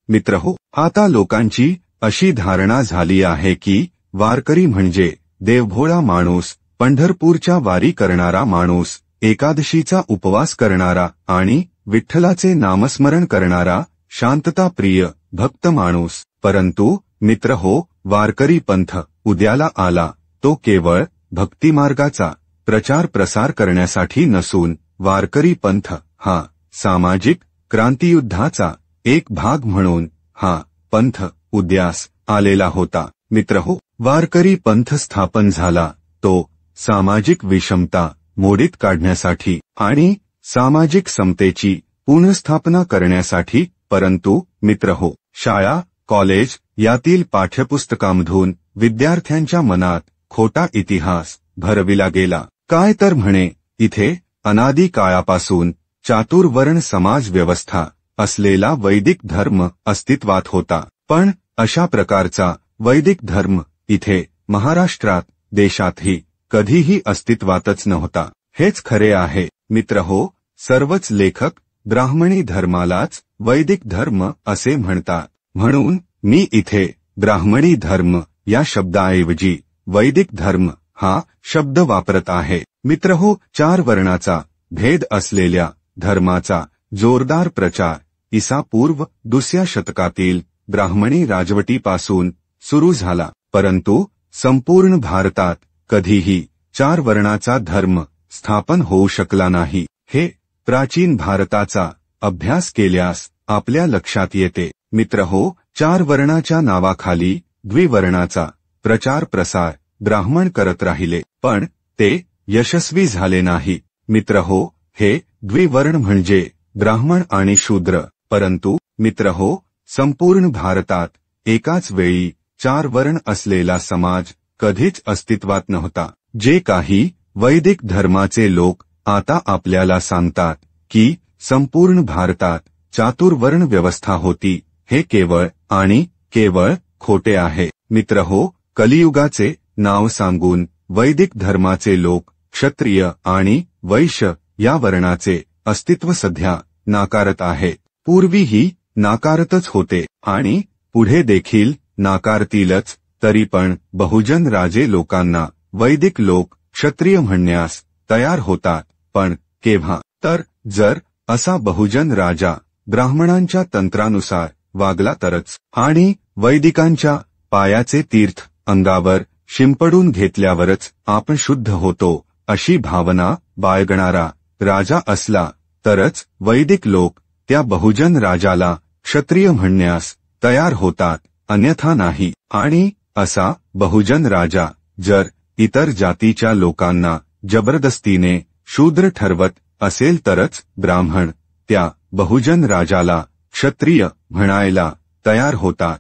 मित्रहो, आता लोकांची अशी धारणा झाली आहे की वारकरी म्हणजे देवभोळा माणूस, पंढरपूरच्या वारी करणारा माणूस, एकादशीचा उपवास करणारा आणि विठ्ठलाचे नामस्मरण करणारा शांतताप्रिय भक्त माणूस. परंतु मित्रहो, वारकरी पंथ उद्याला आला तो केवळ भक्तिमार्गाचा प्रचार प्रसार करण्यासाठी नसून वारकरी पंथ हा सामाजिक क्रांतियुद्धाचा एक भाग म्हणून हा पंथ उद्यास आलेला होता. मित्रहो, वारकरी पंथ स्थापन झाला तो सामाजिक विषमता मोडीत काढण्यासाठी आणि सामाजिक समतेची पुनर्स्थापना करण्यासाठी. परंतु मित्रहो, शाळा कॉलेज यातील पाठ्यपुस्तकांमधून विद्यार्थ्यांच्या मनात खोटा इतिहास भरविला गेला. काय तर म्हणे इथे अनादी काळापासून चातुर्वर्ण समाज व्यवस्था असलेला वैदिक धर्म अस्तित्वात होता. पण अशा प्रकारचा वैदिक धर्म इथे महाराष्ट्रात देशातही कधीही अस्तित्वातच नव्हता. हेच खरे आहे. मित्रहो, सर्वच लेखक ब्राह्मणी धर्मालाच वैदिक धर्म असे म्हणतात. म्हणून मी इथे ब्राह्मणी धर्म या शब्दाऐवजी वैदिक धर्म हा शब्द वापरत आहे. मित्रहो, 4 वर्णाचा भेद असलेल्या धर्माचा जोरदार प्रचार ईसापूर्व 2ऱ्या शतकातील ब्राह्मणी राजवटीपासून सुरू झाला. परंतु संपूर्ण भारतात कधीही 4 वर्णाचा धर्म स्थापन होऊ शकला नाही. हे प्राचीन भारताचा अभ्यास केल्यास आपल्या लक्षात येते. मित्रहो, 4 वर्णाच्या नावाखाली द्विवर्णाचा प्रचार प्रसार ब्राह्मण करत राहिले, पण ते यशस्वी झाले नाही. मित्रहो, हे द्विवर्ण म्हणजे ब्राह्मण आणि शूद्र. परंतु मित्रहो, संपूर्ण भारतात एकाच वेळी 4 वर्ण असलेला समाज कधीच अस्तित्वात नव्हता. जे काही वैदिक धर्माचे लोक आता आपल्याला सांगतात की संपूर्ण भारतात चातुर्वर्ण व्यवस्था होती, हे केवळ आणि केवळ खोटे आहे. मित्रहो, कलियुगाचे नाव सांगून वैदिक धर्माचे लोक क्षत्रिय आणि वैश्य या वर्णाचे अस्तित्व सध्या नाकारत आहेत. पूर्वीही नाकारतच होते आणि पुढे देखील नाकारतीलच. तरी पण बहुजन राजे लोकांना वैदिक लोक क्षत्रिय म्हणण्यास तयार होतात. पण केव्हा तर जर असा बहुजन राजा ब्राह्मणांच्या तंत्रानुसार वागला तरच. आणि वैदिकांच्या पायाचे तीर्थ अंगावर शिंपडून घेतल्यावरच आपण शुद्ध होतो अशी भावना बाळगणारा राजा असला तरच वैदिक लोक त्या बहुजन राजाला क्षत्रिय म्हणण्यास तयार होतात, अन्यथा नाही. आणि असा बहुजन राजा जर इतर जातीच्या लोकांना जबरदस्तीने शूद्र ठरवत असेल तरच ब्राह्मण त्या बहुजन राजाला क्षत्रिय म्हणायला तयार होतात.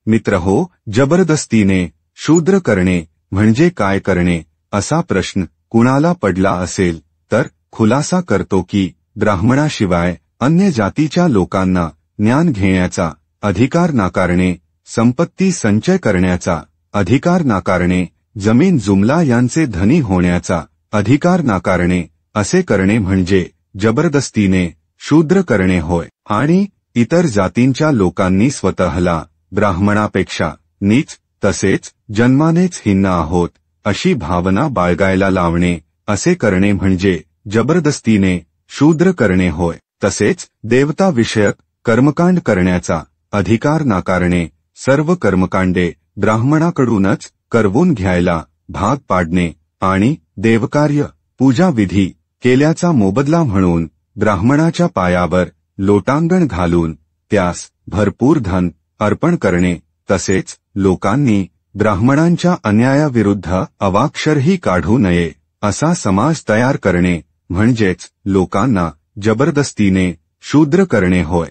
मित्रहो, जबरदस्तीने शूद्र करणे म्हणजे काय करणे असा प्रश्न कुणाला पडला असेल तर खुलासा करतो की ब्राह्मणाशिवाय अन्य जातीच्या लोकांना ज्ञान घेण्याचा अधिकार नाकारणे, संपत्ती संचय करण्याचा अधिकार नाकारणे, जमीन जुमला यांचे धनी होण्याचा अधिकार नाकारणे असे करणे म्हणजे जबरदस्तीने शूद्र करणे होय. आणि इतर जातींच्या लोकांनी स्वतःला ब्राह्मणापेक्षा नीच तसेच जन्मानेच हीन आहोत अशी भावना बाळगायला लावणे असे करणे म्हणजे जबरदस्तीने शूद्र करणे होय. तसेच देवताविषयक कर्मकांड करण्याचा अधिकार नाकारणे, सर्व कर्मकांडे ब्राह्मणाकडूनच करवून घ्यायला भाग पाडणे आणि देवकार्य पूजाविधी केल्याचा मोबदला म्हणून ब्राह्मणाच्या पायावर लोटांगण घालून त्यास भरपूर धन अर्पण करणे. तसेच लोकांनी ब्राह्मणांच्या अन्यायाविरुद्ध अवाक्षरही काढू नये असा समाज तयार करणे म्हणजेच लोकांना जबरदस्तीने शूद्र करणे होय.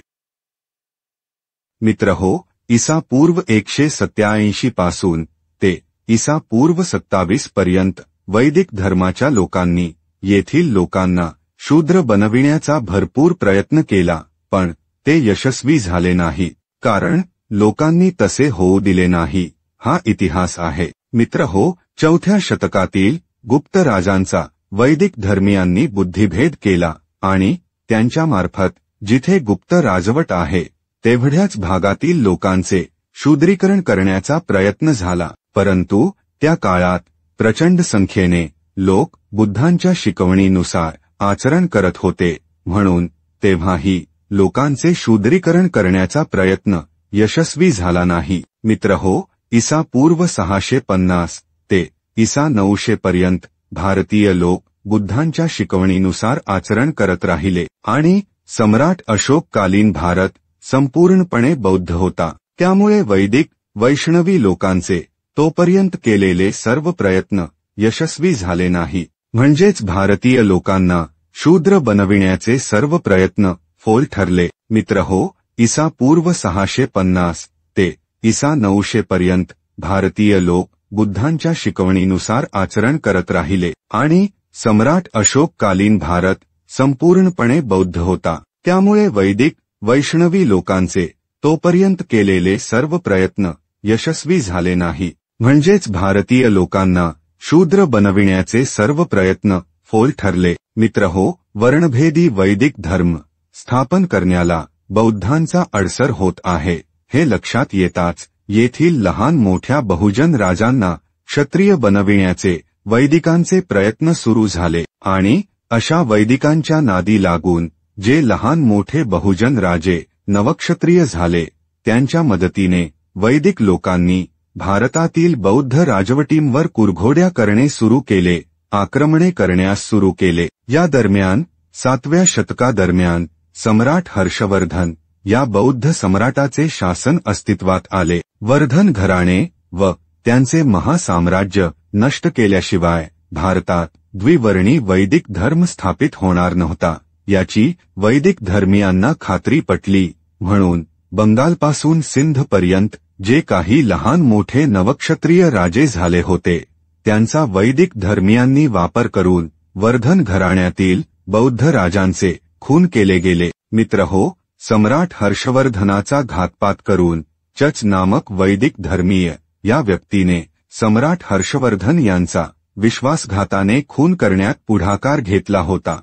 मित्रहो, ईसापूर्व 187 पासून ते ईसापूर्व 27 पर्यंत वैदिक धर्माच्या लोकांनी येथील लोकांना शूद्र बनविण्याचा भरपूर प्रयत्न केला, पण ते यशस्वी झाले नाही, कारण लोकांनी तसे होऊ दिले नाही. हा इतिहास आहे. मित्रहो, 4थ्या शतकातील गुप्त राजांचा वैदिक धर्मियांनी बुद्धिभेद केला आणि त्यांच्यामार्फत जिथे गुप्त राजवट आहे तेवढ्याच भागातील लोकांचे शूद्रीकरण करण्याचा प्रयत्न झाला, परंतु त्या काळात प्रचंड संख्येने लोक बुद्धांच्या शिकवणीनुसार आचरण करत होते, म्हणून तेव्हाही लोकांचे शूद्रीकरण करण्याचा प्रयत्न यशस्वी झाला नाही. मित्रहो, ईसा पूर्व 650 ते ईसा 900 पर्यंत भारतीय लोक बुद्धांच्या शिकवणीनुसार आचरण करत राहिले आणि सम्राट अशोककालीन भारत संपूर्णपणे बौद्ध होता. त्यामुळे वैदिक वैष्णवी लोकांचे तोपर्यंत केलेले सर्व प्रयत्न यशस्वी झाले नाही. म्हणजेच भारतीय लोकांना शूद्र बनविण्याचे सर्व प्रयत्न फोल ठरले. मित्रहो, ईसा पूर्व 650 ते ईसा 900 पर्यंत भारतीय लोक बुद्धांच्या शिकवणीनुसार आचरण करत राहिले आणि सम्राट अशोककालीन भारत संपूर्णपणे बौद्ध होता. त्यामुळे वैदिक वैष्णवी लोकांचे तोपर्यंत केलेले सर्व प्रयत्न यशस्वी झाले नाही. म्हणजेच भारतीय लोकांना शूद्र बनविण्याचे सर्व प्रयत्न फोल ठरले. मित्रहो, वर्णभेदी वैदिक धर्म स्थापन करण्याला बौद्धांचा अडसर होत आहे हे लक्षात येताच येथील लहान मोठ्या बहुजन राजांना क्षत्रिय बनविण्याचे वैदिकांचे प्रयत्न सुरू झाले आणि अशा वैदिकांच्या नादी लागून जे लहान मोठे बहुजन राजे नवक्षत्रिय झाले, त्यांच्या मदतीने वैदिक लोकांनी भारतातील बौद्ध राजवटींवर कुरघोड्या करणे सुरू केले, आक्रमणे करण्यास सुरू केले. या दरम्यान 7व्या शतकादरम्यान सम्राट हर्षवर्धन या बौद्ध सम्राटाचे शासन अस्तित्वात आले. वर्धन घराणे व त्यांचे महासाम्राज्य नष्ट केल्याशिवाय भारतात द्विवर्णी वैदिक धर्म स्थापित होणार नव्हता, याची वैदिक धर्मीयांना खात्री पटली. म्हणून बंगालपासून सिंधपर्यंत जे काही लहान मोठे नवक्षत्रिय राजे झाले होते, त्यांचा वैदिक धर्मीयांनी वापर करून वर्धन घराण्यातील बौद्ध राजांचे खून केले गेले. मित्रहो, सम्राट हर्षवर्धनाचा घातपात करून चच नामक वैदिक धर्मीय या व्यक्तीने सम्राट हर्षवर्धन यांचा विश्वासघाताने खून करण्यात पुढाकार घेतला होता.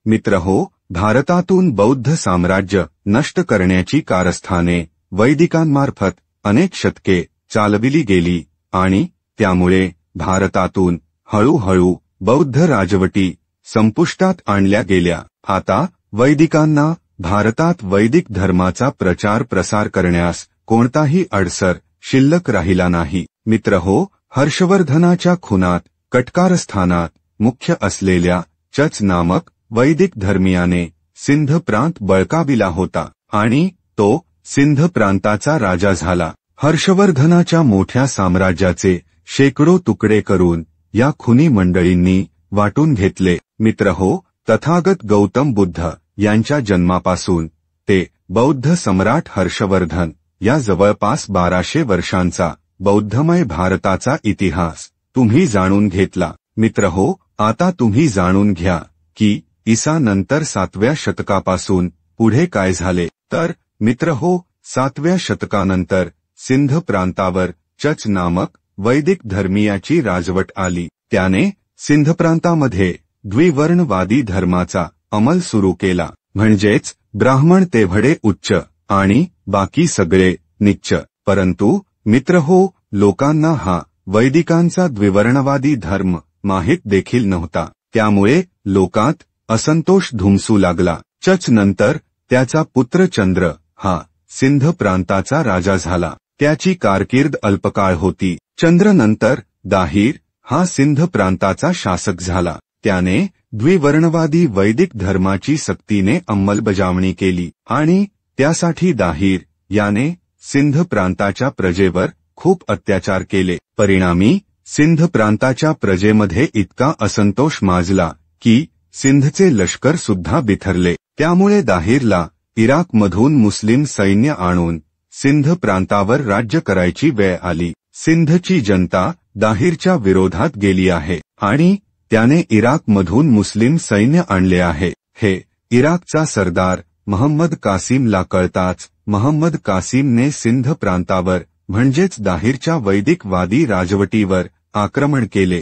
मित्रहो, भारतातून बौद्ध साम्राज्य नष्ट करण्याची कारस्थाने वैदिकांमार्फत अनेक शतके चालविली गेली आणि त्यामुळे भारतातून हळूहळू बौद्ध राजवटी संपुष्टात आणल्या गेल्या. आता वैदिकांना भारतात वैदिक धर्माचा प्रचार प्रसार करण्यास कोणताही अडसर शिल्लक राहिला नाही. मित्रहो, हर्षवर्धनाच्या खुनात कटकारस्थानात मुख्य असलेल्या चच नामक वैदिक धर्मीयाने सिंध प्रांत बळकाविला होता आणि तो सिंध प्रांताचा राजा झाला. हर्षवर्धनाच्या मोठ्या साम्राज्याचे शेकडो तुकडे करून या खुनी मंडळींनी वाटून घेतले. मित्रहो, तथागत गौतम बुद्ध यांच्या जन्मापासून ते बौद्ध सम्राट हर्षवर्धन या जवळपास 1200 वर्षांचा बौद्धमय भारताचा इतिहास तुम्ही जाणून घेतला. मित्रहो, आता तुम्ही जाणून घ्या की ईसा नंतर 7व्या शतकापासून पुढे काय झाले. तर मित्रहो, 7व्या शतकानंतर सिंध प्रांतावर चच नामक वैदिक धर्मीयाची राजवट आली. त्याने सिंध प्रांतामध्ये द्विवर्णवादी धर्माचा अंमल सुरू केला. म्हणजेच ब्राह्मण तेवढे उच्च आणि बाकी सगळे नीच. परंतु मित्रहो, लोकांना हा वैदिकांचा द्विवर्णवादी धर्म माहीत देखील नव्हता. त्यामुळे लोकांत असंतोष धुमसू लागला. चच नंतर त्याचा पुत्र चंद्र हा सिंध प्रांताचा राजा झाला. त्याची कारकीर्द अल्पकाळ होती. चंद्र नंतर दाहिर हा सिंध प्रांताचा शासक झाला. त्याने द्विवर्णवादी वैदिक धर्माची सक्तीने अंमलबजावणी केली आणि त्यासाठी दाहिर याने सिंध प्रांताच्या प्रजेवर खूप अत्याचार केले. परिणामी सिंध प्रांताच्या प्रजेमध्ये इतका असंतोष माजला की सिंधचे लष्कर सुद्धा बिथरले. त्यामुळे दाहिरला इराकमधून मुस्लिम सैन्य आणून सिंध प्रांतावर राज्य करायची वेळ आली. सिंधची जनता दाहिरच्या विरोधात गेली आहे आणि त्याने इराकमधून मुस्लिम सैन्य आणले आहे. हे इराकचा सरदार महम्मद कासिमला कळताच महम्मद कासिमने सिंध प्रांतावर म्हणजेच दाहिरच्या वैदिकवादी राजवटीवर आक्रमण केले.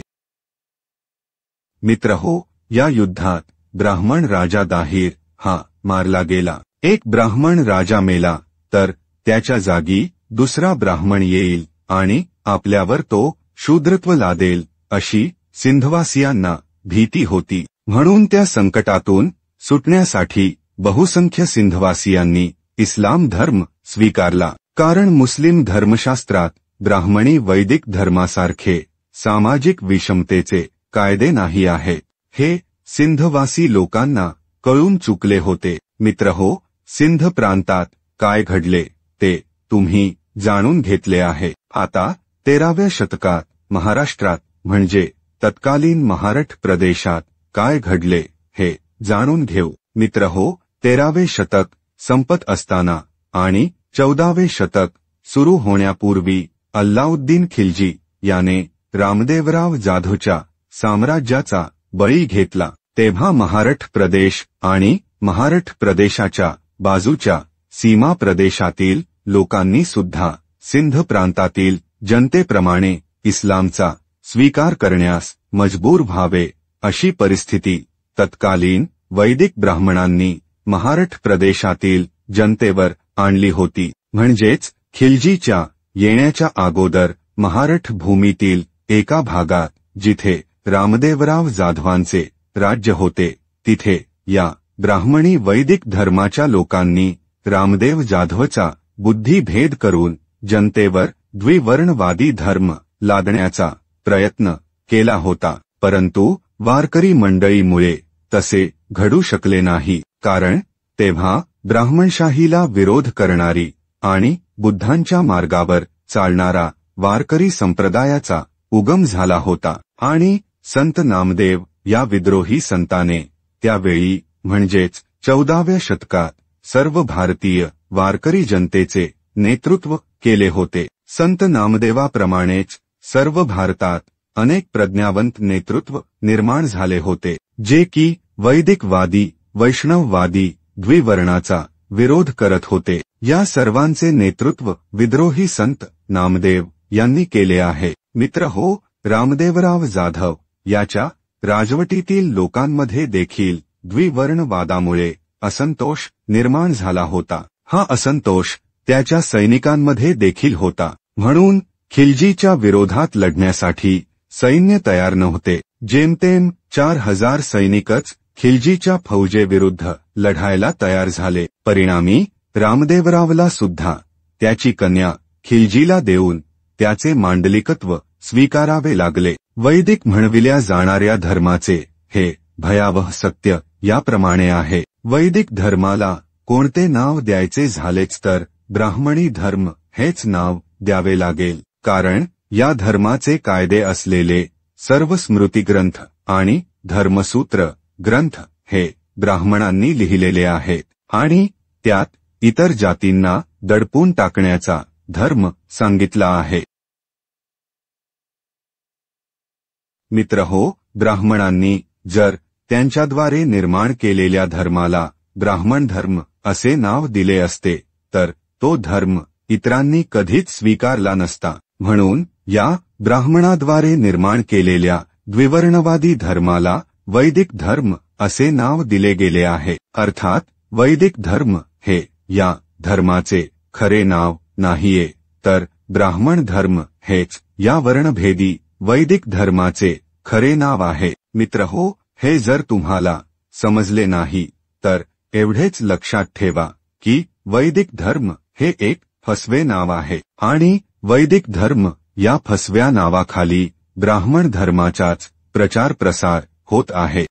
मित्रहो, या युद्धात ब्राह्मण राजा दाहिर हा मारला गेला. एक ब्राह्मण राजा मेला तर त्याच्या जागी दुसरा ब्राह्मण येईल आणि आपल्यावर तो शूद्रत्व लादेल अशी सिंधवासियांना भीती होती. म्हणून त्या संकटातून सुटण्यासाठी बहुसंख्य सिंधवासियांनी इस्लाम धर्म स्वीकारला. कारण मुस्लिम धर्मशास्त्रात ब्राह्मणी वैदिक धर्मासारखे सामाजिक विषमतेचे कायदे नाही आहेत. हे सिंधवासी लोकांना कळून चुकले होते. मित्रहो, सिंध प्रांतात काय घडले ते तुम्ही जाणून घेतले आहे. आता 13व्या शतकात महाराष्ट्रात म्हणजे तत्कालीन महाराष्ट्र प्रदेशात काय घडले हे जाणून घेऊ. मित्रहो, 13वे शतक संपत असताना आणि 14वे शतक सुरू होण्यापूर्वी अल्लाउद्दीन खिलजी याने रामदेवराव जाधवच्या साम्राज्याचा बळी घेतला. तेव्हा महाराष्ट्र प्रदेश आणि महाराष्ट्र प्रदेशाच्या बाजूच्या सीमा प्रदेशातील लोकांनी सुद्धा सिंध प्रांतातील जनतेप्रमाणे इस्लामचा स्वीकार करण्यास मजबूर व्हावे अशी परिस्थिती तत्कालीन वैदिक ब्राह्मणांनी महाराष्ट्र प्रदेशातील जनतेवर आणली होती. म्हणजेच खिलजीच्या येण्याच्या अगोदर महाराष्ट्र भूमीतील एका भागात जिथे रामदेवराव जाधवांचे राज्य होते तिथे या ब्राह्मणी वैदिक धर्माच्या लोकांनी रामदेव जाधवचा बुद्धिभेद करून जनतेवर द्विवर्णवादी धर्म लादण्याचा प्रयत्न केला होता. परंतु वारकरी मंडळीमुळे तसे घडू शकले नाही. कारण तेव्हा ब्राह्मणशाहीला विरोध करणारी आणि बुद्धांच्या मार्गावर चालणारा वारकरी संप्रदायाचा उगम झाला होता आणि संत नामदेव या विद्रोही संताने त्यावेळी म्हणजेच 14व्या शतकात सर्व भारतीय वारकरी जनतेचे नेतृत्व केले होते. संत नामदेवाप्रमाणेच सर्व भारतात अनेक प्रज्ञावंत नेतृत्व निर्माण झाले होते, जे की वैदिकवादी, वैष्णववादी, द्विवर्णाचा विरोध करत होते. या सर्वांचे नेतृत्व विद्रोही संत नामदेव यांनी केले आहे. मित्रहो, रामदेवराव जाधव याच्या राजवटीतील लोकांमध्ये देखील द्विवर्णवादामुळे असंतोष निर्माण झाला होता. हा असंतोष त्याच्या सैनिकांमध्ये देखील होता. म्हणून खिलजीच्या विरोधात लढण्यासाठी सैन्य तयार नव्हते. जेमतेम 4000 सैनिकच खिलजीच्या फौजेविरुद्ध लढायला तयार झाले. परिणामी रामदेवरावला सुद्धा त्याची कन्या खिलजीला देऊन त्याचे मांडलिकत्व स्वीकारावे लागले. वैदिक म्हणविल्या जाणाऱ्या धर्माचे हे भयावह सत्य याप्रमाणे आहे. वैदिक धर्माला कोणते नाव द्यायचे झालेच तर ब्राह्मणी धर्म हेच नाव द्यावे लागेल. कारण या धर्माचे कायदे असलेले सर्व स्मृतिग्रंथ आणि धर्मसूत्र ग्रंथ हे ब्राह्मणांनी लिहिलेले आहेत आणि त्यात इतर जातींना दडपून टाकण्याचा धर्म सांगितला आहे. मित्रहो, ब्राह्मणांनी जर त्यांच्याद्वारे निर्माण केलेल्या धर्माला ब्राह्मण धर्म असे नाव दिले असते तर तो धर्म इतरांनी कधीच स्वीकारला नसता. म्हणून या ब्राह्मणाद्वारे निर्माण केलेल्या द्विवर्णवादी धर्माला वैदिक धर्म असे नाव दिले गेले आहे. अर्थात वैदिक धर्म हे या धर्माचे खरे नाव नाहीये, तर ब्राह्मण धर्म हेच या वर्णभेदी वैदिक धर्माचे खरे नाव आहे. मित्रहो, हे जर तुम्हाला समजले नाही तर एवढेच लक्षात ठेवा की वैदिक धर्म हे एक फसवे नाव आहे आणि वैदिक धर्म या फसव्या नावाखाली ब्राह्मण धर्माचाच प्रचार प्रसार होत आहे.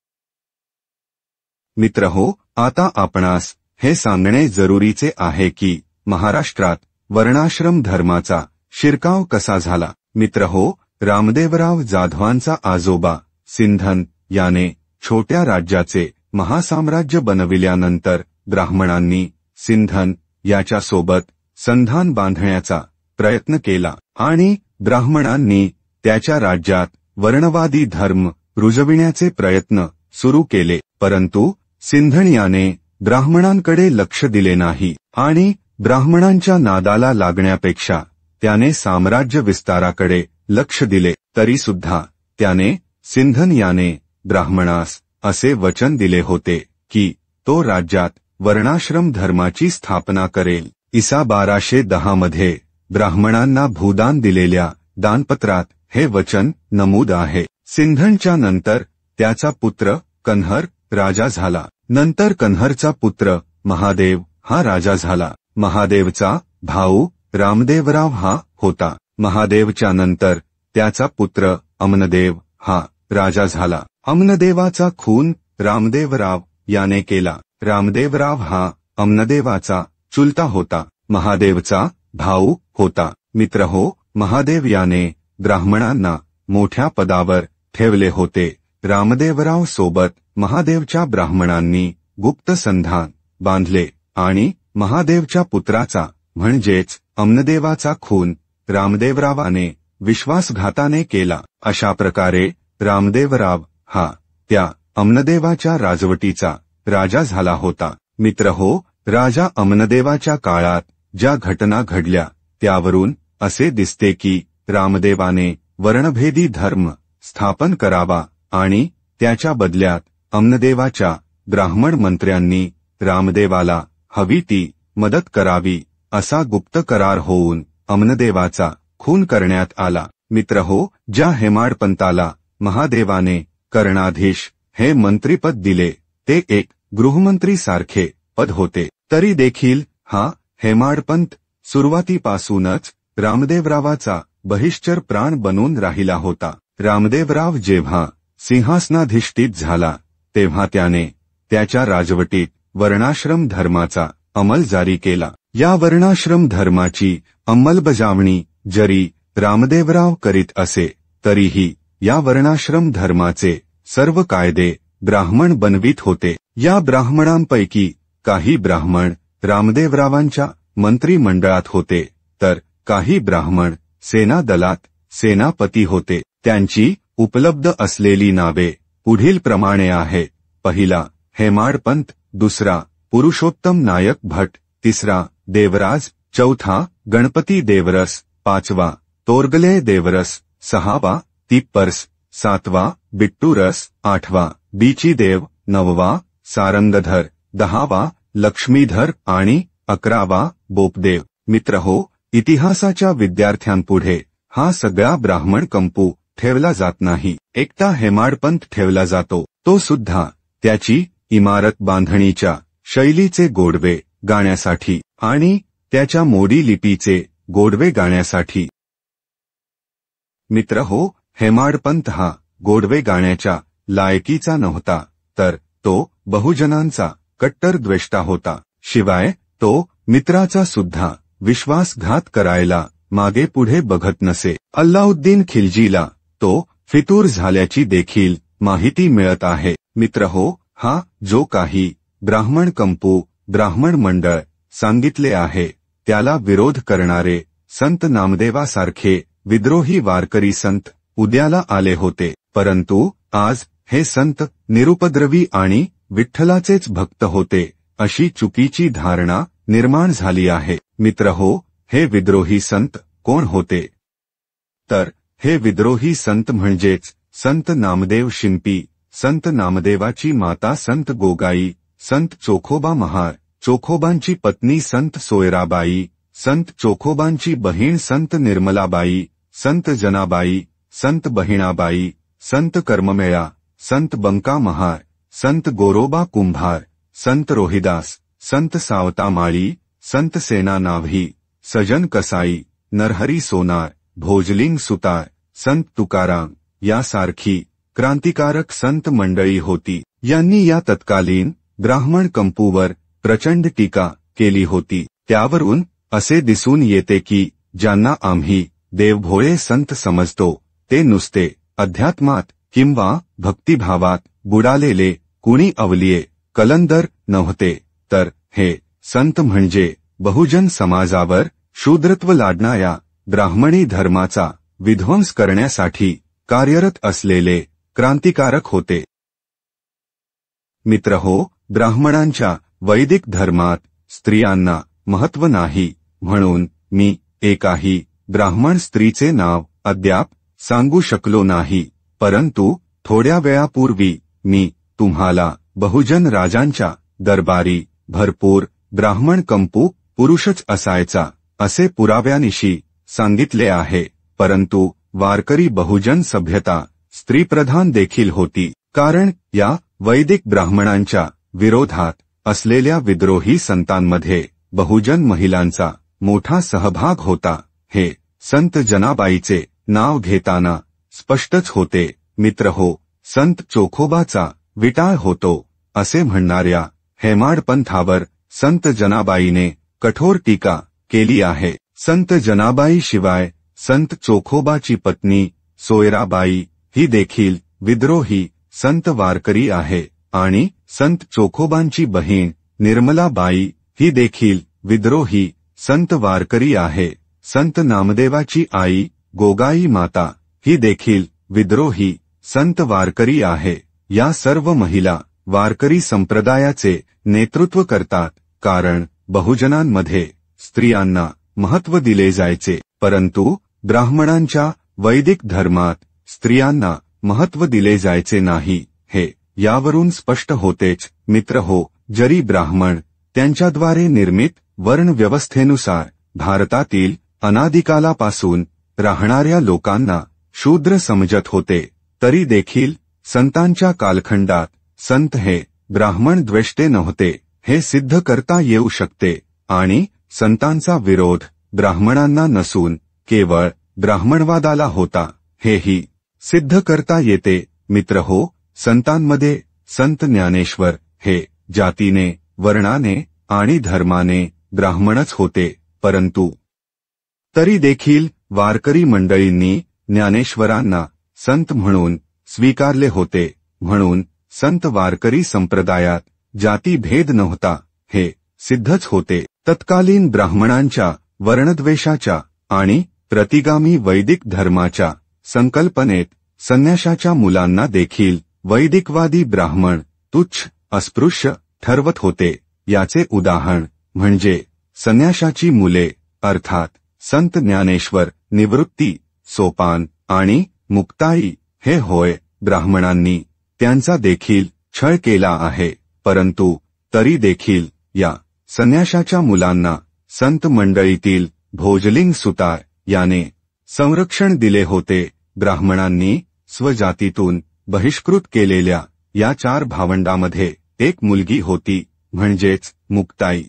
मित्रहो, आता आपणास हे सांगणे जरुरीचे आहे की महाराष्ट्रात वर्णाश्रम धर्माचा शिरकाव कसा झाला. मित्रहो, रामदेवराव जाधवांचा आजोबा सिंधन याने छोट्या राज्याचे महासाम्राज्य बनविल्यानंतर ब्राह्मणांनी सिंधन याच्यासोबत संधान बांधण्याचा प्रयत्न केला आणि ब्राह्मणांनी त्याच्या राज्यात वर्णवादी धर्म रुजविण्याचे प्रयत्न सुरू केले. परंतु सिंधन याने ब्राह्मणांकडे लक्ष दिले नाही आणि ब्राह्मणांच्या नादाला लागण्यापेक्षा त्याने साम्राज्य विस्ताराकडे लक्ष दिले. तरी सुद्धा त्याने सिंधन याने ब्राह्मणास असे वचन दिले होते की तो राज्यात वर्णाश्रम धर्माची स्थापना करेल. ईसा 1210 मध्ये ब्राह्मणांना भूदान दिलेल्या दानपत्रात हे वचन नमूद आहे. सिंधनच्या नंतर त्याचा पुत्र कन्हर राजा झाला. नंतर कन्हरचा पुत्र महादेव हा राजा झाला. महादेवचा भाऊ रामदेवराव हा होता. महादेवच्या नंतर त्याचा पुत्र अमनदेव हा राजा झाला. अमनदेवाचा खून रामदेवराव याने केला. रामदेवराव हा अमनदेवाचा चुलता होता. महादेवचा भाऊ होता. मित्रहो, महादेव याने ब्राह्मणांना मोठ्या पदावर ठेवले होते. रामदेवराव सोबत महादेवच्या ब्राह्मणांनी गुप्त संधान बांधले आणि महादेवच्या पुत्राचा म्हणजेच अमनदेवाचा खून रामदेवरावाने विश्वासघाताने केला. अशा प्रकारे रामदेवराव हा त्या अमनदेवाच्या राजवटीचा राजा झाला होता. मित्रहो, राजा अमनदेवाच्या काळात ज्या घटना घडल्या त्यावरून असे दिसते की रामदेवाने वर्णभेदी धर्म स्थापन करावा आणि त्याच्या बदल्यात अमनदेवाच्या ब्राह्मण मंत्र्यांनी रामदेवाला हवी ती मदत करावी असा गुप्त करार होऊन अमनदेवाचा खून करण्यात आला. मित्रहो, ज्या हेमाडपंताला महादेवाने कर्णाधीश हे मंत्रीपद दिले ते एक गृहमंत्री सारखे पद होते. तरी देखील हा हेमाडपंत सुरुवातीपासूनच रामदेवरावाचा बहिष्कर प्राण बनून राहिला होता. रामदेवराव जेव्हा सिंहासनाधिष्ठित झाला तेव्हा त्याने त्याच्या राजवटीत वर्णाश्रम धर्माचा अंमल जारी केला. या वर्णाश्रम धर्माची अंमलबजावणी जरी रामदेवराव करीत असे तरीही या वर्णाश्रम धर्माचे सर्व कायदे ब्राह्मण बनवित होते. या ब्राह्मणांपैकी काही ब्राह्मण रामदेवरावांच्या मंत्रिमंडळात होते तर काही ब्राह्मण सेना दलात सेनापती होते. त्यांची उपलब्ध असलेली नावे पुढील प्रमाणे आहेत. पहिला हेमाडपंत, दुसरा पुरुषोत्तम नायक भट, तिसरा देवराज, चौथा गणपती देवरस, पाचवा तोरगले देवरस, सहावा तिप्परस, सातवा बिट्टूरस, आठवा बीचीदेव, नववा सारंगधर, दहावा लक्ष्मीधर आणि अकरावा बोपदेव. मित्रहो, इतिहासाच्या विद्यार्थ्यांपुढे हा सगळा ब्राह्मण कंपू ठेवला जात नाही. एकटा हेमाडपंत ठेवला जातो, तो सुद्धा त्याची इमारत बांधणीच्या शैलीचे गोडवे गाण्यासाठी आणि त्याच्या मोडी लिपीचे गोडवे गाण्यासाठी. मित्रहो, हेमाडपंत हा गोडवे गाण्याच्या लायकीचा नव्हता तर तो बहुजनांचा कट्टर द्वेष्टा होता. शिवाय तो मित्राचा सुद्धा विश्वासघात करायला मागे पुढे बघत नसे. अल्लाउद्दीन खिलजीला तो फितूर झाल्याची देखील माहिती मिळत आहे. मित्रहो, हा जो काही ब्राह्मण कंपू ब्राह्मण मंडळ सांगितले आहे त्याला विरोध करणारे संत नामदेवासारखे विद्रोही वारकरी संत उद्याला आले होते. परंतु आज हे संत निरुपद्रवी आणि विठ्ठलाचेच भक्त होते अशी चुकीची धारणा निर्माण झाली आहे. मित्रहो, हे विद्रोही संत कोण होते? तर हे विद्रोही संत म्हणजेच संत नामदेव शिंपी, संत नामदेवाची माता संत गोगाई, संत चोखोबा महार, चोखोबांची पत्नी संत सोयराबाई, संत चोखोबांची बहीण संत निर्मलाबाई, संत जनाबाई, संत बहिणाबाई, संत कर्ममेळा, संत बंका महार, संत गोरोबा कुंभार, संत रोहिदास, संत सावता माळी, संत सेना नाव्ही, सजन कसाई, नरहरी सोनार, भोजलिंग सुतार, संत तुकाराम यासारखी क्रांतिकारक संत मंडळी होती. यांनी या तत्कालीन ब्राह्मण कंपूवर प्रचंड टीका केली होती. त्यावरून असे दिसून येते की ज्यांना आम्ही देवभोळे संत समजतो ते नुसते अध्यात्मात किंवा भक्तिभावात बुडालेले कुणी अवलिये कलंदर नव्हते तर हे संत म्हणजे बहुजन समाजावर शूद्रत्व लादणाऱ्या ब्राह्मणी धर्माचा विध्वंस करण्यासाठी कार्यरत असलेले क्रांतिकारक होते. मित्रहो, ब्राह्मणांच्या वैदिक धर्मात स्त्रियांना महत्त्व नाही म्हणून मी एकाही ब्राह्मण स्त्रीचे नाव अद्याप सांगू शकलो नाही. परंतु थोड्या वेळापूर्वी मी तुम्हाला बहुजन राजांच्या दरबारी भरपूर ब्राह्मण कंपू पुरुषच असायचा असे पुराव्यानिशी सांगितले आहे, परंतु वारकरी बहुजन सभ्यता स्त्रीप्रधान देखील होती, कारण या वैदिक ब्राह्मणांच्या विरोधात असलेल्या विद्रोही संतांमध्ये बहुजन महिलांचा मोठा सहभाग होता. हे संत जनाबाईचे नाव घेताना स्पष्टच होते. मित्रहो, संत चोखोबाचा विटाळ होतो असे म्हणणाऱ्या हेमाडपंथावर संत जनाबाईने कठोर टीका केली आहे. संत जनाबाई शिवाय संत चोखोबाची पत्नी सोयराबाई ही देखील विद्रोही संत वारकरी आहे आणि संत चोखोबांची बहीण निर्मलाबाई ही देखील विद्रोही संत वारकरी आहे. संत नामदेवाची आई गोगाई माता ही देखील विद्रोही संत वारकरी आहे. या सर्व महिला वारकरी संप्रदायाचे नेतृत्व करतात, कारण बहुजनांमध्ये स्त्रियांना महत्त्व दिले जायचे, परंतु ब्राह्मणांच्या वैदिक धर्मात स्त्रियांना महत्त्व दिले जायचे नाही. हे यावरून स्पष्ट होतेच. मित्रहो, जरी ब्राह्मण त्यांच्याद्वारे निर्मित वर्णव्यवस्थेनुसार भारतातील अनादिकालापासून राहणाऱ्या लोकांना शूद्र समजत होते, तरी देखील संतांच्या कालखंडात संत हे ब्राह्मण द्वेष्टे नव्हते हे सिद्ध करता येऊ शकते आणि संतांचा विरोध ब्राह्मणांना नसून केवळ ब्राह्मणवादाला होता हेही सिद्ध करता येते. मित्रहो, संतांमध्ये संत ज्ञानेश्वर हे जातीने, वर्णाने आणि धर्माने ब्राह्मणच होते, परंतु तरी देखील वारकरी मंडळींनी ज्ञानेश्वरांना संत म्हणून स्वीकारले होते, म्हणून संत वारकरी संप्रदायात जातीभेद नव्हता हे सिद्धच होते. तत्कालीन ब्राह्मणांच्या वर्णद्वेषाच्या आणि प्रतिगामी वैदिक धर्माच्या संकल्पनेत संन्याशाच्या मुलांना देखील वैदिकवादी ब्राह्मण तुच्छ अस्पृश्य ठरवत होते. याचे उदाहरण म्हणजे संन्याशाची मुले अर्थात संत ज्ञानेश्वर, निवृत्ती, सोपान आणि मुक्ताई हे होय. ब्राह्मणांनी त्यांचा देखील छळ केला आहे, परंतु तरी देखील या संन्याशाच्या मुलांना संत मंडळीतील भोजलिंग सुतार याने संरक्षण दिले होते. ब्राह्मणांनी स्वजातीतून बहिष्कृत केलेल्या या 4 भावंडामध्ये एक मुलगी होती, म्हणजेच मुक्ताई.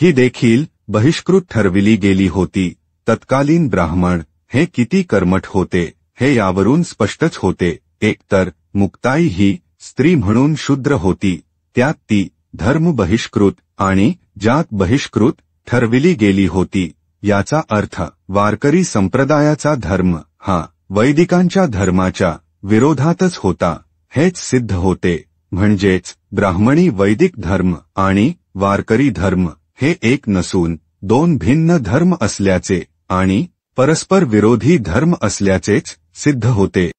ही देखील बहिष्कृत ठरविली गेली होती. तत्कालीन ब्राह्मण हे किती कर्मठ होते हे यावरून स्पष्टच होते. एकतर मुक्ताई ही स्त्री म्हणून शूद्र होती, त्यात ती धर्म बहिष्कृत आणि जात बहिष्कृत ठरविली गेली होती. याचा अर्थ वारकरी संप्रदायाचा धर्म हा वैदिकांच्या धर्माच्या विरोधातच होता हेच सिद्ध होते. म्हणजेच ब्राह्मणी वैदिक धर्म आणि वारकरी धर्म हे एक नसून 2 भिन्न धर्म असल्याचे आणि परस्पर विरोधी धर्म असल्याचेच सिद्ध होते.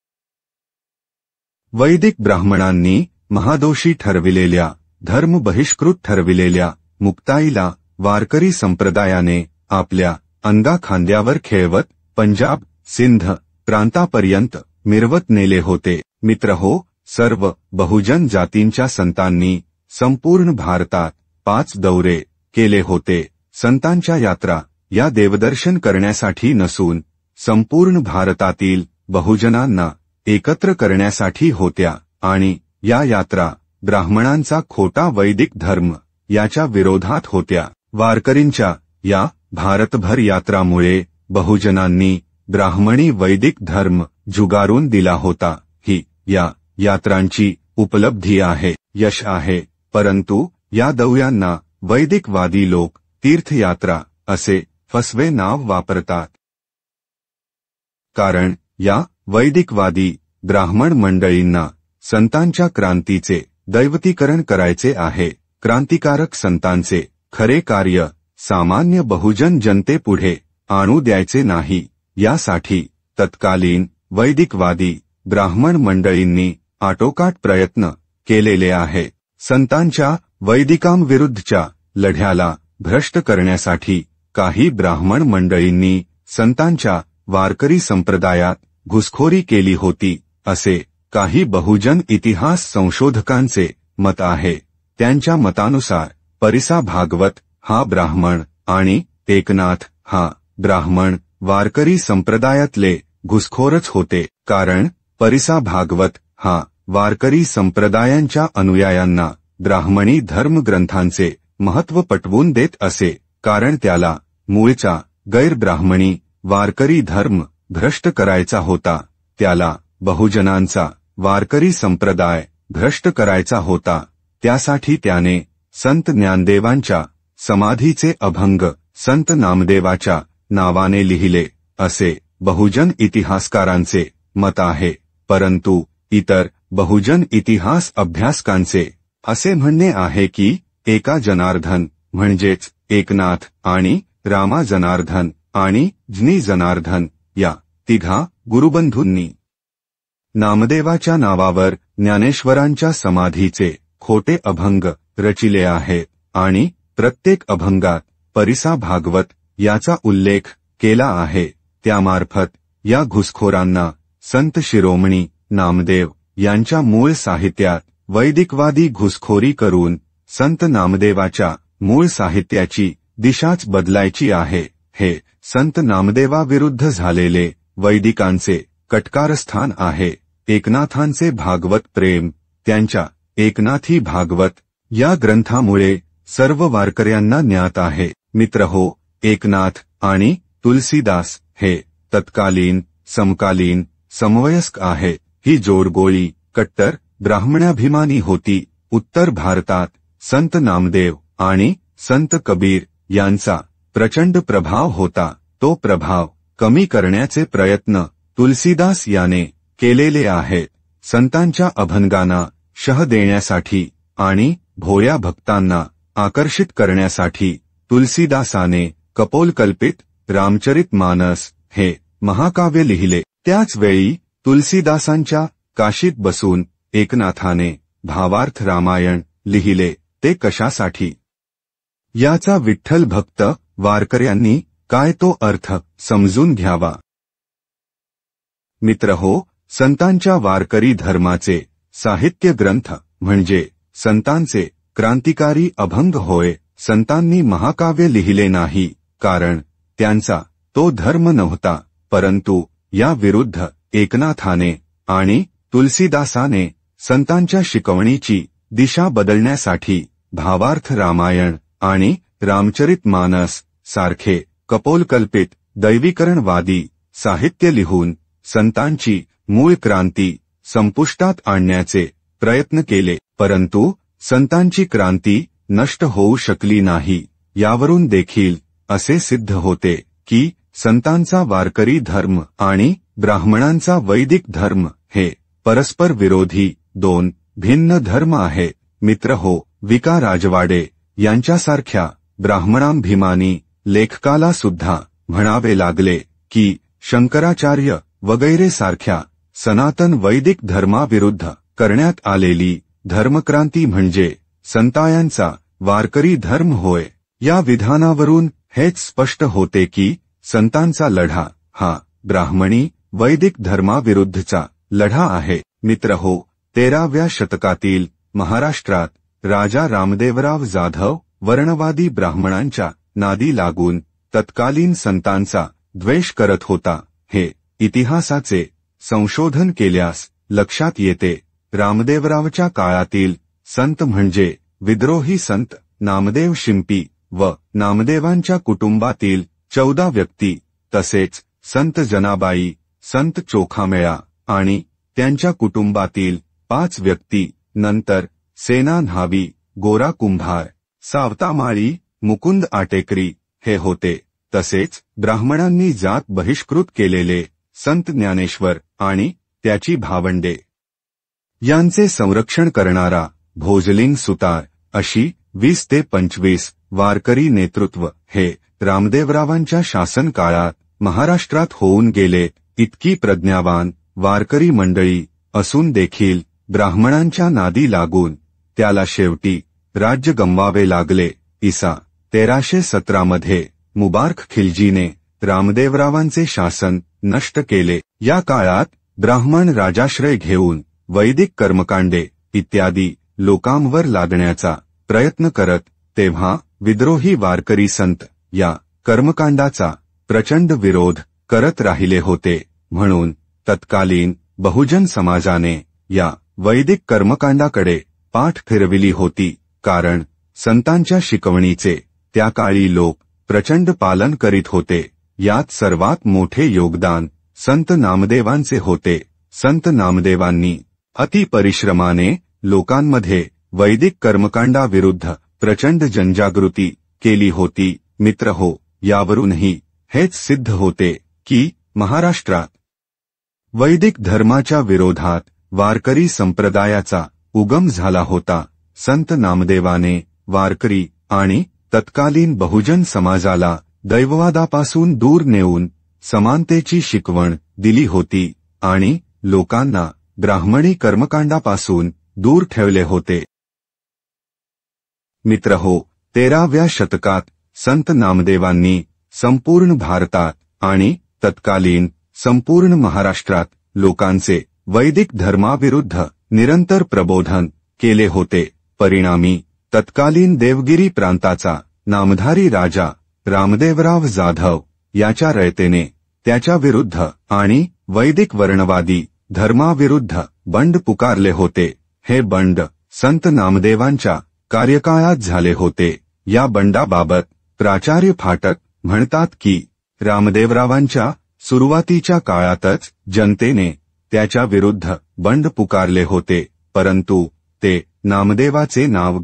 वैदिक ब्राह्मणांनी महादोषी ठरविलेल्या, धर्म बहिष्कृत ठरविलेल्या मुक्ताईला वारकरी संप्रदायाने आपल्या अंगाखांद्यावर खेळवत पंजाब, सिंध प्रांतापर्यंत मिरवत नेले होते. मित्रहो, सर्व बहुजन जातींच्या संतांनी संपूर्ण भारतात 5 दौरे केले होते. संतांच्या यात्रा या देवदर्शन करण्यासाठी नसून संपूर्ण भारतातील बहुजनांना एकत्र करण्यासाठी होत्या आणि या यात्रा ब्राह्मणांचा खोटा वैदिक धर्म याच्या विरोधात होत्या. वारकरींच्या या भारतभर यात्रामुळे बहुजनांनी ब्राह्मणी वैदिक धर्म जुगारून दिला होता. ही या यात्रांची उपलब्धी आहे, यश आहे, परंतु या दौऱ्यांना वैदिकवादी लोक तीर्थयात्रा असे फसवे नाव वापरतात. कारण या वैदिकवादी ब्राह्मण मंडळींना संतांच्या क्रांतीचे दैवतीकरण करायचे आहे. क्रांतिकारक संतांचे खरे कार्य सामान्य बहुजन जनतेपुढे आणू द्यायचे नाही. यासाठी तत्कालीन वैदिकवादी ब्राह्मण मंडळींनी आटोकाट प्रयत्न केलेले आहे. संतांच्या वैदिकांविरुद्धच्या लढ्याला भ्रष्ट करण्यासाठी काही ब्राह्मण मंडळींनी संतांच्या वारकरी संप्रदायात घुसखोरी केली होती, असे काही बहुजन इतिहास संशोधकांचे मत आहे. त्यांच्या मतानुसार परिसा भागवत हा ब्राह्मण आणि एकनाथ हा ब्राह्मण वारकरी संप्रदायातले घुसखोरच होते, कारण परिसा भागवत हा वारकरी संप्रदायांच्या अनुयायांना ब्राह्मणी धर्मग्रंथांचे महत्त्व पटवून देत असे, कारण त्याला मूळचा गैरब्राह्मणी वारकरी धर्म भ्रष्ट करायचा होता. त्याला बहुजनांचा वारकरी संप्रदाय भ्रष्ट करायचा होता. त्यासाठी त्याने संत ज्ञानदेवांच्या समाधीचे अभंग संत नामदेवाच्या नावाने लिहिले असे बहुजन इतिहासकारांचे मत आहे. परंतु इतर बहुजन इतिहास अभ्यासकांचे असे म्हणणे आहे की एका जनार्दन म्हणजेच एकनाथ आणि रामा जनार्दन आणि ज्ञी जनार्दन या तिघा गुरुबंधूंनी नामदेवाच्या नावावर ज्ञानेश्वरांच्या समाधीचे खोटे अभंग रचिले आहेत आणि प्रत्येक अभंगात परिसा भागवत याचा उल्लेख केला आहे. त्यामार्फत या घुसखोरांना संत शिरोमणी नामदेव यांच्या मूळ साहित्यात वैदिकवादी घुसखोरी करून संत नामदेवाच्या मूळ साहित्याची दिशाच बदलायची आहे. हे संत नामदेवाविरुद्ध झालेले वैदिकांचे कटकारस्थान आहे. एकनाथांचे भागवत प्रेम त्यांच्या एकनाथी भागवत या ग्रंथामुळे सर्व वारकऱ्यांना ज्ञात आहे. मित्रहो, एकनाथ आणि तुलसीदास हे तत्कालीन समकालीन समवयस्क आहे. ही जोडगोळी कट्टर ब्राह्मणाभिमानी होती. उत्तर भारतात संत नामदेव आणि संत कबीर यांचा प्रचंड प्रभाव होता. तो प्रभाव कमी करण्याचे प्रयत्न तुलसीदास याने केलेले आहेत. संतांच्या अभंगांना शह देण्यासाठी आणि भोळ्या भक्तांना आकर्षित करण्यासाठी तुलसीदासाने कपोलकल्पित रामचरित मानस हे महाकाव्य लिहिले. त्याच वेळी तुलसीदासांच्या काशीत बसून एकनाथाने भावार्थ रामायण लिहिले. ते कशासाठी? याचा विठ्ठल भक्त वारकऱ्यांनी काय तो अर्थ समजून घ्यावा. मित्रहो, संतांच्या वारकरी धर्माचे साहित्य ग्रंथ म्हणजे संतांचे क्रांतिकारी अभंग होय. संतांनी महाकाव्य लिहिले नाही, कारण त्यांचा तो धर्म नव्हता. परंतु या विरुद्ध एकनाथाने आणि तुलसीदासाने संतांच्या शिकवणीची दिशा बदलण्यासाठी भावार्थ रामायण आणि रामचरित मानस सारखे कपोलकल्पित दैवीकरणवादी साहित्य लिहून संतांची मूळ क्रांती संपुष्टात आणण्याचे प्रयत्न केले. परंतु संतांची क्रांती नष्ट होऊ शकली नाही. यावरून देखील असे सिद्ध होते की संतांचा वारकरी धर्म आणि ब्राह्मणांचा वैदिक धर्म हे परस्पर विरोधी दोन भिन्न धर्म आहेत. मित्रहो, विका राजवाडे यांच्यासारख्या ब्राह्मणाभिमानी लेखकाला सुद्धा म्हणावे लागले की शंकराचार्य वगैरे सारख्या सनातन वैदिक धर्माविरुद्ध करण्यात आलेली धर्मक्रांती म्हणजे संतायांचा वारकरी धर्म होय. या विधानावरून हेच स्पष्ट होते की संतांचा लढा हा ब्राह्मणी वैदिक धर्माविरुद्धचा लढा आहे. मित्रहो, 13व्या शतकातील महाराष्ट्रात राजा रामदेवराव जाधव वर्णवादी ब्राह्मणांच्या नादी लागून तत्कालीन संतांचा द्वेष करत होता. हे इतिहासाचे संशोधन केल्यास लक्षात येते. रामदेवरावच्या काळातील संत म्हणजे विद्रोही संत नामदेव शिंपी व नामदेवांच्या कुटुंबातील 14 व्यक्ती, तसेच संत जनाबाई, संत चोखामेळा आणि त्यांच्या कुटुंबातील 5 व्यक्ती, नंतर सेना न्हावी, गोरा कुंभार, सावतामाळी, मुकुंद आटेकरी हे होते. तसेच ब्राह्मणांनी जात बहिष्कृत केलेले संत ज्ञानेश्वर आणि त्याची भावंडे यांचे संरक्षण करणारा भोजलिंग सुतार अशी 20 ते 25 वारकरी नेतृत्व हे रामदेवरावांच्या शासन काळात महाराष्ट्रात होऊन गेले. इतकी प्रज्ञावान वारकरी मंडळी असून देखील ब्राह्मणांच्या नादी लागून त्याला शेवटी राज्य गमवावे लागले. इसा 1317 मध्ये मुबारक खिलजीने रामदेवरावांचे शासन नष्ट केले. या काळात ब्राह्मण राजाश्रय घेऊन वैदिक कर्मकांडे इत्यादी लोकांवर लादण्याचा प्रयत्न करत, तेव्हा विद्रोही वारकरी संत या कर्मकांडाचा प्रचंड विरोध करत राहिले होते. म्हणून तत्कालीन बहुजन समाजाने या वैदिक कर्मकांडाकडे पाठ फिरविली होती, कारण संतांच्या शिकवणीचे त्या काळी लोक प्रचंड पालन करीत होते. यात सर्वात मोठे योगदान संत नामदेवांचे होते. संत नामदेवांनी अति परिश्रमाने लोकांमध्ये वैदिक कर्मकांडाविरुद्ध प्रचंड जनजागृती केली होती. मित्रहो, यावरूनही हेच सिद्ध होते की महाराष्ट्रात वैदिक धर्माच्या विरोधात वारकरी संप्रदायाचा उगम झाला होता. संत नामदेवाने वारकरी आणि तत्कालीन बहुजन समाजाला दैववादापासून दूर नेऊन समानतेची शिकवण दिली होती आणि लोकांना ब्राह्मणी कर्मकांडापासून दूर ठेवले होते. मित्रहो, 13व्या शतकात संत नामदेवांनी संपूर्ण भारतात आणि तत्कालीन संपूर्ण महाराष्ट्रात लोकांचे वैदिक धर्माविरुद्ध निरंतर प्रबोधन केले होते. परिणामी तत्कालीन देवगिरी प्रांताचा नामधारी राजा रामदेवराव जाधव याच्या रयतेने त्याच्या विरुद्ध आणि वैदिक वर्णवादी धर्माविरुद्ध बंड पुकारले होते. हे बंड संत नामदेवांच्या कार्यकाळात झाले होते. या बंडाबाबत प्राचार्य फाटक म्हणतात की रामदेवरावांच्या सुरुवातीच्या काळातच जनतेने त्याच्या विरुद्ध बंड पुकारले होते, परंतु ते नामदेवाचे नाव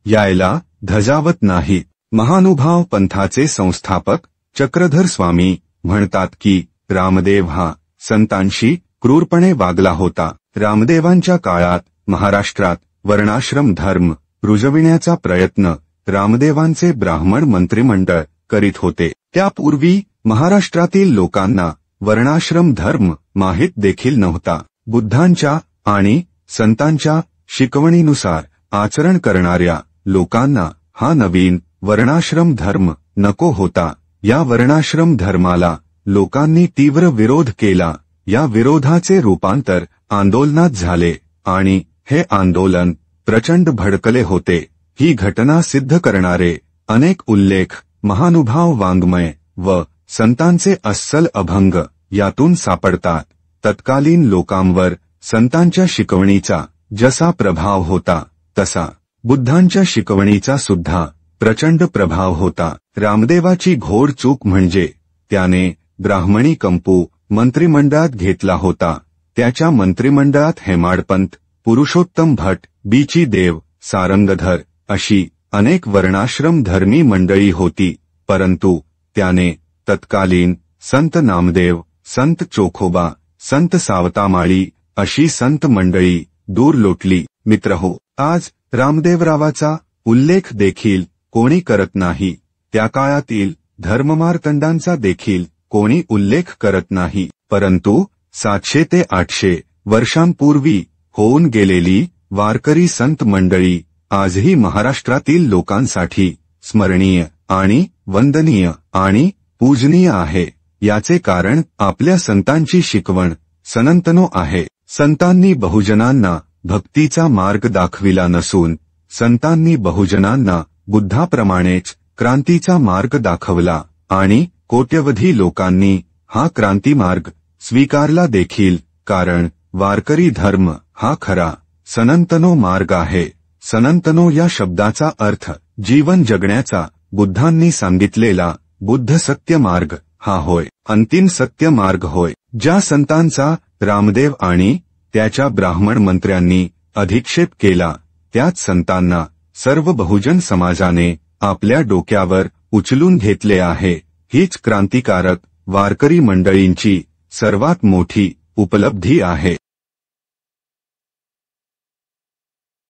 यायला धजावत नाहीत. महानुभाव पंथाचे संस्थापक चक्रधर स्वामी म्हणतात की रामदेव हा संतांशी क्रूरपणे वागला होता. रामदेवांच्या काळात महाराष्ट्रात वर्णाश्रम धर्म रुजविण्याचा प्रयत्न रामदेवांचे ब्राह्मण मंत्रिमंडळ करीत होते. त्यापूर्वी महाराष्ट्रातील लोकांना वर्णाश्रम धर्म माहीत देखील नव्हता. बुद्धांच्या आणि संतांच्या शिकवणीनुसार आचरण करणाऱ्या लोकांना हा नवीन वर्णाश्रम धर्म नको होता. या वर्णाश्रम धर्माला लोकांनी तीव्र विरोध केला. या विरोधाचे रूपांतर आंदोलनात झाले आणि हे आंदोलन प्रचंड भडकले होते. ही घटना सिद्ध करणारे अनेक उल्लेख महानुभाव वाङ्मय व संतांचे अस्सल अभंग यातून सापडतात. तत्कालीन लोकांवर संतांच्या शिकवणीचा जसा प्रभाव होता तसा बुद्धांच्या शिकवणीचा सुद्धा प्रचंड प्रभाव होता. रामदेवाची घोर चूक म्हणजे त्याने ब्राह्मणी कंपू मंत्रिमंडळात घेतला होता. त्याच्या मंत्रिमंडळात हेमाडपंत, पुरुषोत्तम भट, बीची देव, सारंगधर अशी अनेक वर्णाश्रम धर्मी मंडळी होती, परंतु त्याने तत्कालीन संत नामदेव, संत चोखोबा, संत सावतामाळी अशी संत मंडळी दूर लोटली. मित्रहो, आज रामदेवरावाचा उल्लेख देखील कोणी करत नाही. त्या काळातील धर्ममार्तंडांचा देखील कोणी उल्लेख करत नाही, परंतु 700 ते 800 वर्षांपूर्वी होऊन गेलेली वारकरी संत मंडळी आजही महाराष्ट्रातील लोकांसाठी स्मरणीय आणि वंदनीय आणि पूजनीय आहे. याचे कारण आपल्या संतांची शिकवण सनंतनो आहे. संतांनी बहुजनांना भक्तीचा मार्ग दाखविला नसून संतांनी बहुजनांना बुद्धाप्रमाणेच क्रांतीचा मार्ग दाखवला आणि कोट्यवधी लोकांनी हा क्रांतीमार्ग स्वीकारला देखील, कारण वारकरी धर्म हा खरा सनंतनो मार्ग आहे. सनंतनो या शब्दाचा अर्थ जीवन जगण्याचा बुद्धांनी सांगितलेला बुद्ध सत्य मार्ग हा होय. अंतिम सत्य मार्ग होय. ज्या संतांचा रामदेव आणि त्याच्या ब्राह्मण मंत्र्यांनी अधिक्षेप केला त्याच संतांना सर्व बहुजन समाजाने आपल्या डोक्यावर उचलून घेतले आहे. हीच क्रांतिकारक वारकरी मंडळींची सर्वात मोठी उपलब्धी आहे.